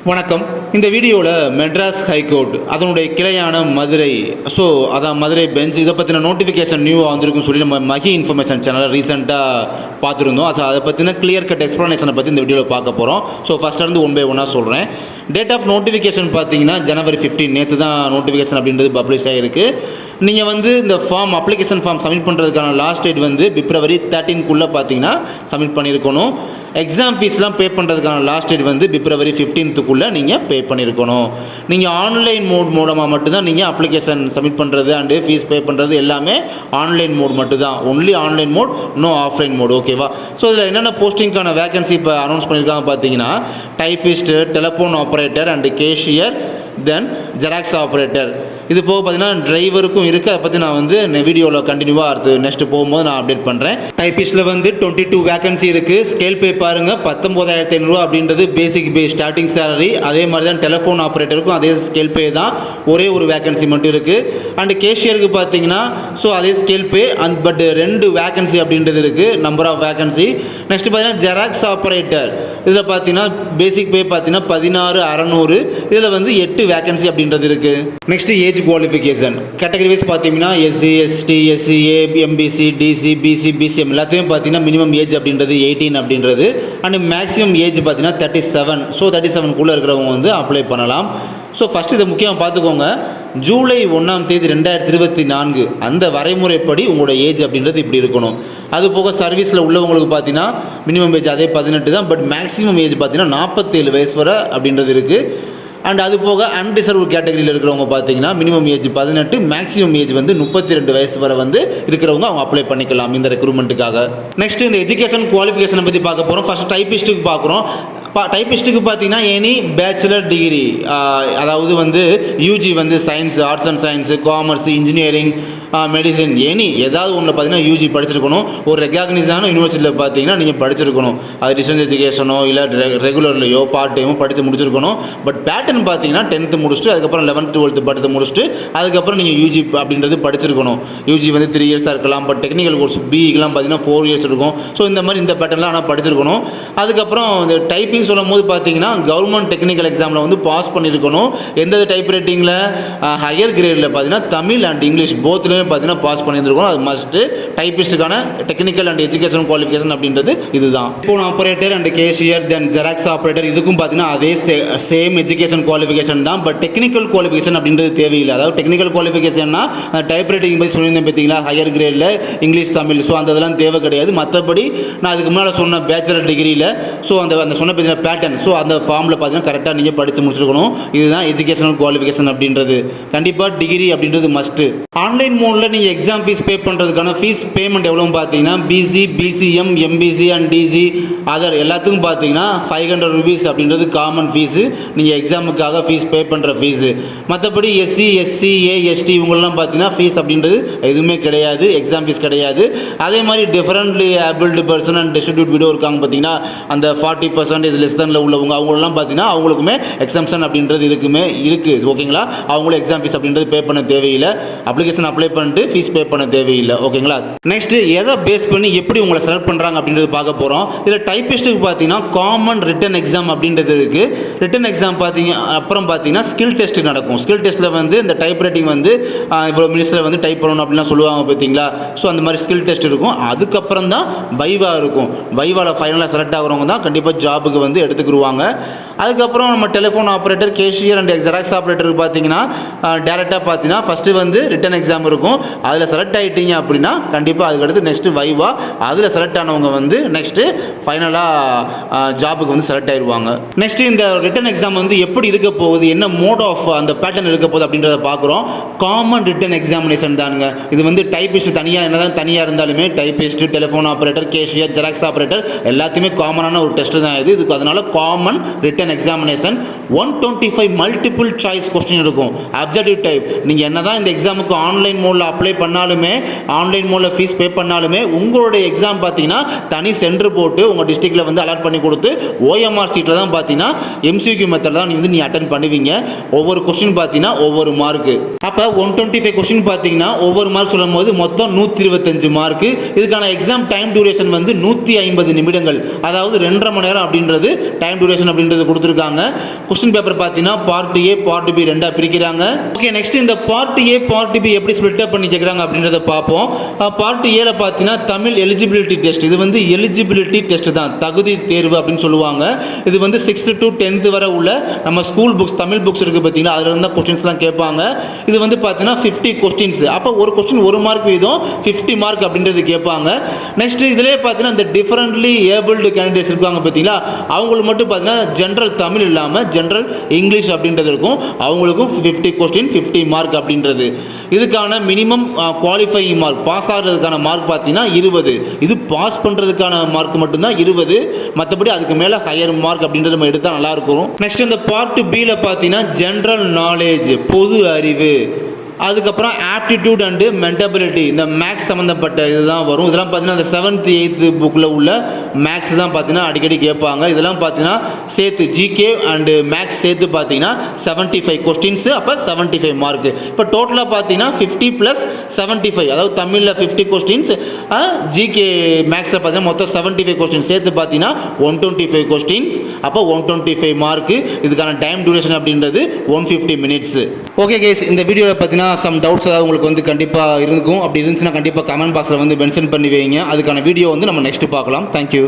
வணக்கம். இந்த வீடியோவில் மெட்ராஸ் ஹைகோர்ட் அதனுடைய கிளையான மதுரை அதான் மதுரை பெஞ்ச் இதை பற்றின நோட்டிஃபிகேஷன் நியூவாக வந்திருக்குன்னு சொல்லி நம்ம மகி இன்ஃபர்மேஷன் சேனலில் ரீசெண்டாக பார்த்துருந்தோம். அதை பற்றின கிளியர் கட் எக்ஸ்ப்ளனேஷனை பற்றி இந்த வீடியோவில் பார்க்க போகிறோம். ஃபஸ்ட் வந்து 1 by 1 சொல்கிறேன். டேட் ஆஃப் நோட்டிஃபிகேஷன் பார்த்தீங்கன்னா January 15 நேற்று தான் நோட்டிஃபிகேஷன் அப்படின்றது பப்ளிஷ் ஆகிருக்கு. நீங்கள் வந்து இந்த அப்ளிகேஷன் ஃபார்ம் சப்மிட் பண்ணுறதுக்கான லாஸ்ட் டேட் வந்து February 13 பார்த்தீங்கன்னா சப்மிட் பண்ணியிருக்கணும். எக்ஸாம் ஃபீஸ்லாம் பே பண்ணுறதுக்கான லாஸ்ட் டேட் வந்து February 15 நீங்கள் பே பண்ணியிருக்கணும். நீங்கள் ஆன்லைன் மூலமாக மட்டும்தான் நீங்கள் அப்ளிகேஷன் சப்மிட் பண்ணுறது அண்டு ஃபீஸ் பே பண்ணுறது எல்லாமே ஆன்லைன் மோட் மட்டும்தான். Only online mode, no offline mode. ஓகேவா? இதில் என்னென்ன போஸ்டிங்கான வேகன்சி இப்போ அனௌன்ஸ் பண்ணியிருக்காங்க பார்த்தீங்கன்னா typist, telephone operator and cashier, then xerox operator. இது போக பார்த்தீங்கன்னா டிரைவருக்கும் இருக்குது. அதை பற்றி நான் வந்து வீடியோவில் கண்டினியூவாக நெக்ஸ்ட்டு போகும்போது நான் அப்டேட் பண்ணுறேன். டைப்பிஸ்ட்டில் வந்து 22 வேகன்சி இருக்குது. ஸ்கேல் பே பாருங்கள், 19,500 அப்படின்றது பேசிக் ஸ்டார்டிங் சேலரி. அதே மாதிரி தான் டெலிஃபோன் ஆப்ரேட்டருக்கும் அதே ஸ்கேல் பே தான், ஒரே ஒரு வேகன்சி மட்டும் இருக்குது. அண்டு கேஷியருக்கு பார்த்தீங்கன்னா அதே ஸ்கேல் பே பட் 2 வேகன்சி அப்படின்றது இருக்குது, நம்பர் ஆஃப் வேகன்சி. நெக்ஸ்ட் பார்த்தீங்கன்னா ஜெராக்ஸ் ஆப்ரேட்டர், இதில் பார்த்தீங்கன்னா பேசிக் பே பார்த்தீங்கன்னா 16,600, இதில் வந்து 8 வேகன்சி அப்படின்றது இருக்குது. Next age qualification category wise பார்த்தீங்கன்னா SC, ST, SCA, MBC, DC, BC, BCM எல்லாத்தையும் பார்த்தீங்கன்னா மினிமம் ஏஜ் அப்படின்றது 18 அப்படின்றது. அண்ட் மேக்ஸிமம் ஏஜ் பார்த்தீங்கன்னா 37. 37 இருக்கிறவங்க வந்து அப்ளை பண்ணலாம். ஃபஸ்ட்டு இதை முக்கியமாக பார்த்துக்கோங்க. July 1 2024 அந்த வரைமுறைப்படி உங்களோட ஏஜ் அப்படின்றது இப்படி இருக்கணும். அது போக சர்வீஸில் உள்ளவங்களுக்கு பார்த்தீங்கன்னா மினிமம் ஏஜ் அதே 18 தான், பட் மேக்ஸிமம் ஏஜ் பார்த்தீங்கன்னா 47 வயசு வரை அப்படின்றது இருக்குது. அண்ட் அது போக அன்ரிசர்வ் கேட்டகரியில் இருக்கிறவங்க பார்த்தீங்கன்னா மினிமம் ஏஜ் 18, மேக்ஸிமம் ஏஜ் வந்து 32 வயசு வரை வந்து இருக்கிறவங்க அவங்க அப்ளை பண்ணிக்கலாம் இந்த ரெக்ரூட்மெண்ட்டுக்காக. நெக்ஸ்ட் இந்த எஜுகேஷன் குவாலிஃபிகேஷனை பற்றி பார்க்க போகிறோம். ஃபர்ஸ்ட் டைப்பிஸ்ட்டுக்கு பார்க்குறோம். டைப்பிஸ்ட்டுக்கு பார்த்தீங்கன்னா எனி பேச்சுலர் டிகிரி, அதாவது வந்து யூஜி வந்து science, arts and science, commerce, engineering, medicine, ஏதாவது ஒன்று பார்த்தீங்கன்னா யூஜி படிச்சிருக்கணும். ஒரு ரெகக்னைஸான யூனிவர்சிட்டியில் பார்த்தீங்கன்னா நீங்கள் படிச்சிருக்கணும். அது டிஸ்டன்ஸ் எஜுகேஷனோ இல்லை ரெகுலர்லையோ பார்ட் டைமோ படித்து முடிச்சிருக்கணும். பட் பேட்டர்ன் பார்த்தீங்கன்னா 10th முடிச்சுட்டு அதுக்கப்புறம் 11th 12th படித்து முடிச்சுட்டு அதுக்கப்புறம் நீங்கள் யூஜி அப்படின்றது படிச்சிருக்கணும். யூஜி வந்து 3 இயர்ஸாக இருக்கலாம், பட் டெக்னிக்கல் கோர்ஸ் பிஇக்கெலாம் பார்த்தீங்கன்னா 4 இயர்ஸ் இருக்கும். இந்த மாதிரி இந்த பேட்டர்லாம் ஆனால் படிச்சிருக்கணும். அதுக்கப்புறம் இந்த டைப்பிங் சொல்லும் போது பார்த்தீங்கன்னா கவர்மெண்ட் டெக்னிக்கல் எக்ஸாமில் வந்து பாஸ் பண்ணியிருக்கணும். எந்த டைப் ரைட்டிங்கில் ஹையர் கிரேடில் பார்த்தீங்கன்னா தமிழ் அண்ட் இங்கிலீஷ் போத்துலேயுமே பார்த்தீங்கன்னா பாஸ் பண்ணியிருக்கணும். அது மஸ்ட்டு. டைப்பிஸ்ட்டுக்கான டெக்னிக்கல் அண்ட் எஜுகேஷன் குவாலிஃபிகேஷன் அப்படின்றது இதுதான். Telephone operator and cashier, then xerox operator, இதுக்கும் பார்த்தீங்கன்னா அதே சேம் எஜுகேஷன் குவாலிஃபிகேஷன் தான், பட் டெக்னிக்கல் குவாலிஃபிகேஷன் அப்படின்றது தேவையில்லை. அதாவது டெக்னிக்கல் குவாலிஃபிகேஷன்னா டைப் ரைட்டிங் பற்றி சொல்லியிருந்தேன் பார்த்தீங்களா, ஹையர் கிரேடில் இங்கிலீஷ் தமிழ், அந்த இதெல்லாம் தேவை கிடையாது. மற்றபடி நான் அதுக்கு முன்னால் சொன்ன பேச்சுலர் டிகிரியில் அந்த சொன்ன பார்த்தீங்கன்னா பேட்டர்ன், அந்த ஃபார்மில் பார்த்தீங்கன்னா கரெக்டாக நீங்கள் படித்து முடிச்சிருக்கணும். இதுதான் எஜுகேஷனல் குவாலிஃபிகேஷன் அப்படின்றது. கண்டிப்பாக டிகிரி அப்படின்றது மஸ்ட்டு. ஆன்லைன் மோடில் நீங்கள் எக்ஸாம் ஃபீஸ் பே பண்ணுறதுக்கான ஃபீஸ் பேமெண்ட் எவ்வளோ பார்த்தீங்கன்னா BC, BCM, MBC and DC other எல்லாத்துக்கும் பார்த்தீங்கன்னா 500 rupees அப்படின்றது காமன் ஃபீஸு. நீங்கள் எக்ஸாமுக்காக ஃபீஸ் பே பண்ணுற ஃபீஸு. மற்றபடி SC, SC, ST இவங்களெலாம் பார்த்தீங்கன்னா ஃபீஸ் அப்படின்றது எதுவுமே கிடையாது, எக்ஸாம் ஃபீஸ் கிடையாது. அதே மாதிரி differently abled person and distribute video இருக்காங்க பார்த்தீங்கன்னா, அந்த 40% லெஸ் தனில் உள்ளவங்க அவங்களெல்லாம் பார்த்தீங்கன்னா அவங்களுக்குமே எக்ஸம்ஷன் அப்படின்றது இருக்குது. ஓகேங்களா? அவங்களும் எக்ஸாம் ஃபீஸ் அப்படின்றது பே பண்ண தேவையில்லை. அப்ளிகேஷன் அப்ளை பண்ணிட்டு ஃபீஸ் பே பண்ண தேவையில்லை. ஓகேங்களா? நெக்ஸ்ட் எதை பேஸ் பண்ணி எப்படி உங்களை செலக்ட் பண்ணுறாங்க அப்படின்றது பார்க்க போகிறோம். இதில் டைப்பிஸ்ட்டுக்கு பார்த்தீங்கன்னா காமன் ரிட்டன் எக்ஸாம் அப்படின்றது இருக்குது. ரிட்டன் எக்ஸாம் அப்புறம் பார்த்தீங்கன்னா ஸ்கில் டெஸ்ட் நடக்கும். ஸ்கில் டெஸ்ட்டில் வந்து இந்த டைப் ரைட்டிங் வந்து இவ்வளோ மினிட்ஸில் வந்து டைப் பண்ணணும் அப்படின்லாம் சொல்லுவாங்க பார்த்தீங்களா. அந்த மாதிரி ஸ்கில் டெஸ்ட் இருக்கும். அதுக்கப்புறம் தான் வைவா இருக்கும். வைவாவில் ஃபைனலாக செலக்ட் ஆகிறவங்க தான் கண்டிப்பாக ஜாபுக்கு வந்து எடுத்துக்கிடுவாங்க. அதுக்கப்புறம் நம்ம telephone operator, cashier and xerox ஆப்ரேட்டருக்கு பார்த்தீங்கன்னா டேரெக்டாக பார்த்தீங்கன்னா ஃபஸ்ட்டு வந்து ரிட்டன் எக்ஸாம் இருக்கும். அதில் செலக்ட் ஆகிட்டீங்க அப்படின்னா கண்டிப்பாக அதுக்கடுத்து நெக்ஸ்ட்டு வைவா, அதில் செலக்ட் ஆனவங்க வந்து நெக்ஸ்ட்டு ஃபைனலாக ஜாபுக்கு வந்து செலக்ட் ஆகிடுவாங்க. நெக்ஸ்ட்டு இந்த ரிட்டன் எக்ஸாம் வந்து எப்படி இருக்க போகுது, என்ன மோட் ஆஃப் அந்த பேட்டர்ன் இருக்க போகுது அப்படின்றத பார்க்குறோம். காமன் ரிட்டன் எக்ஸாமினேஷன் தானுங்க. இது வந்து டைப்பிஸ்ட் தனியாக என்னதான் தனியாக இருந்தாலுமே typist, telephone operator, cashier, xerox operator எல்லாத்தையுமே காமனான ஒரு டெஸ்ட் தான் இது. இதுக்கு அதனால common written examination 125 multiple choice question இருக்கும். Objective type. நீங்கள் என்னதான் இந்த எக்ஸாமுக்கு ஆன்லைன் மோடில் அப்ளை பண்ணாலுமே, ஆன்லைன் மோடில் ஃபீஸ் பே பண்ணாலுமே உங்களுடைய எக்ஸாம் பார்த்தீங்கன்னா தனி சென்டர் போட்டு உங்கள் டிஸ்ட்ரிக்டில் வந்து அலாட் பண்ணி கொடுத்து OMR சீட்டில் தான் பார்த்தீங்கன்னா MCQ மெத்தட் தான் நீ அட்டன் பண்ணுவீங்க. ஒவ்வொரு கொஸ்டின் பார்த்தீங்கன்னா ஒவ்வொரு மார்க்கு. அப்போ 125 கொஸ்டின் பார்த்தீங்கன்னா ஒவ்வொரு மார்க் சொல்லும் போது மொத்தம் 125 மார்க்கு. இதுக்கான எக்ஸாம் டைம் டியூரேஷன் வந்து 150 நிமிடங்கள், அதாவது 2.5 மணி நேரம் அப்படின்றது அப்படின்றது டைம் டியூரேஷன் அப்படின்றது கொடுத்துருக்காங்க. கொஸ்டின் பேப்பர் பார்த்தீங்கன்னா பார்ட் ஏ பார்ட் பி ரெண்டாக பிரிக்கிறாங்க. ஓகே, நெக்ஸ்ட் இந்த பார்ட் ஏ பார்ட் பி எப்படி ஸ்ப்ளிட் அப் பண்ணி கேட்குறாங்க அப்படின்றத பார்ப்போம். பார்ட் ஏல பார்த்தீங்கன்னா தமிழ் எலிஜிபிலிட்டி டெஸ்ட். இது வந்து எலிஜிபிலிட்டி டெஸ்ட் தான், தகுதி தேர்வு அப்படின்னு சொல்லுவாங்க. இது வந்து 6th to 10th வரை உள்ள நம்ம ஸ்கூல் புக்ஸ் தமிழ் புக்ஸ் இருக்குது பார்த்தீங்கன்னா, அதில் இருந்தால் கொஸ்டின்ஸ்லாம் கேட்பாங்க. இது வந்து பார்த்தீங்கன்னா 50 கொஸ்டின்ஸ். அப்போ ஒரு கொஸ்டின் 1 மார்க் வீதம் 50 மார்க் அப்படின்றது கேட்பாங்க. நெக்ஸ்ட் இதிலே பார்த்தீங்கன்னா இந்த டிஃபரெண்ட்லி ஏபிள்டு கேண்டிடேட்ஸ் இருக்காங்க பார்த்தீங்களா, அவங்களுக்கு மட்டும் பார்த்தீங்கன்னா ஜென்ரல் தமிழ் இல்லாமல் ஜென்ரல் இங்கிலீஷ் அப்படின்றது இருக்கும். அவங்களுக்கும் 50 கொஸ்டின் 50 மார்க் அப்படின்றது. இதுக்கான மினிமம் குவாலிஃபையிங் மார்க், பாஸ் ஆகிறதுக்கான மார்க் பார்த்தீங்கன்னா 20. இது பாஸ் பண்ணுறதுக்கான மார்க் மட்டும்தான் 20. மற்றபடி அதுக்கு மேலே ஹையர் மார்க் அப்படின்றது நம்ம எடுத்தால் நல்லாயிருக்கும். நெக்ஸ்ட் இந்த பார்ட் பியில் பார்த்தீங்கன்னா ஜென்ரல் நாலேஜ், பொது அறிவு, அதுக்கப்புறம் ஆப்டிடியூட் அண்டு மென்டபிலிட்டி, இந்த மேக்ஸ் சம்மந்தப்பட்ட இதுதான் வரும். இதெல்லாம் பார்த்தீங்கன்னா இந்த 7th 8th புக்கில் உள்ள மேக்ஸ் தான் பார்த்தீங்கன்னா அடிக்கடி கேட்பாங்க. இதெல்லாம் பார்த்தீங்கன்னா சேர்த்து ஜிகே அண்டு மேக்ஸ் சேர்த்து பார்த்தீங்கன்னா 75 கொஸ்டின்ஸு, அப்போ 75 மார்க்கு. இப்போ டோட்டலாக பார்த்தீங்கன்னா 50 + 75, அதாவது தமிழில் 50 கொஸ்டின்ஸ், ஜிகே மேக்ஸில் பார்த்தீங்கன்னா மொத்தம் 75 கொஸ்டின்ஸ் சேர்த்து பார்த்தீங்கன்னா 125 கொஸ்டின்ஸ், அப்போ 125 மார்க்கு. இதுக்கான டைம் டியூரேஷன் அப்படின்றது 150 மினிட்ஸு. ஓகே கைஸ், இந்த வீடியோவில் பார்த்தீங்கன்னா சம் டவுட்ஸ் ஏதாவது உங்களுக்கு வந்து கண்டிப்பாக இருக்கும். அப்படி இருந்துச்சுன்னா கண்டிப்பாக கமெண்ட் பாக்ஸில் வந்து மென்ஷன் பண்ணி வைங்க. அதுக்கான வீடியோ வந்து நம்ம நெக்ஸ்ட் பார்க்கலாம். தேங்க்யூ.